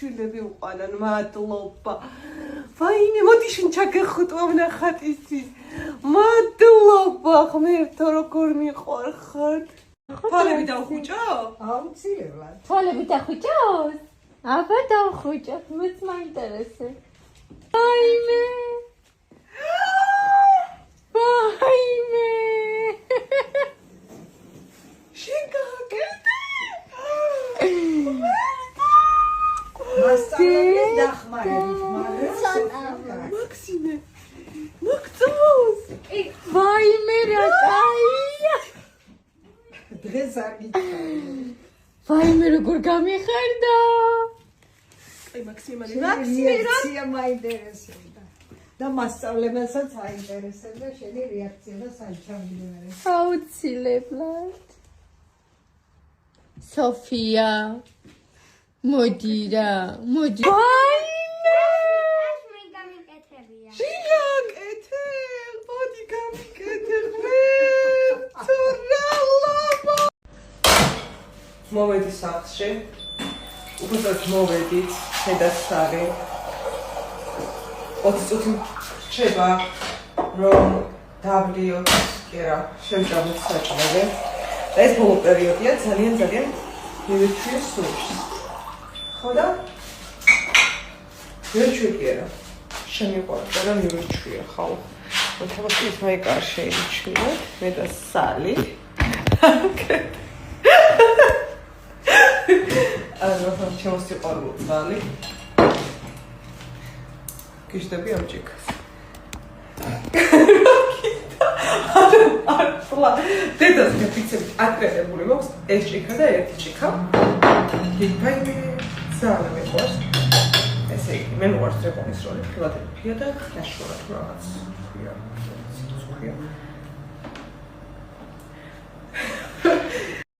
შვილები უყანან, მადლობა. ვაიმე, მოდი შენ ჩაგეხუტვა ვნახათ ისთვის. მადლობა, ღმერთო, როგორ მიყვარხარ. თვალები დავხუჭო? აუცილებლად. თვალები დახუჭოს? აბა დავხუჭოთ, მეც მაინტერესებს. ვაიმე! ვაიმე! შენ გაგერდე? მასწავლებელი დახმარებით, მაგრამ მაქსიმე, მოგწოს. ვაიმე რა კაია! დღეს არ გიქარი. ვაიმე როგორ გამიხარდა! აი მაქსიმე, მაქსიმე რა? რეაქცია მაინტერესებდა. და მასწავლებელსაც აინტერესებდა შენი რეაქცია და საჩავდიარე. აუცილებლად. სოფია მოდი რა, მოდი. ვაიმე! შიგაკეთე, მოდი გამიკეთე ღმერთო რა ლაბა. მოვედი სახლში. უბრალოდ მოვედით, შედასწარი. 20 წუთი რჩება, რომ დავლიოთ, კი რა, შევჭამოთ საჭმელი. და ეს ბოლო პერიოდია, ძალიან მივირჩიე სულს. ხო და? მივირჩიე კი არა. შემიყვარდა და მივირჩიე, ხალხ. მოთხოვს მაი კარში იჩვია, მე და სალი. ანუ შემოსიყვარულო ძალი. გიშდები ამ ჭიქას. ახლა დედას გაფიცებით აკრედებული მაქვს ეს ჭიქა და ერთი ჭიქა. ვაიმე, ძალიან მეყვარს. ესე იგი, მე მოყვარს რეკომის როლი, ფილადელფია და ნაშრომად რაღაც ქვია.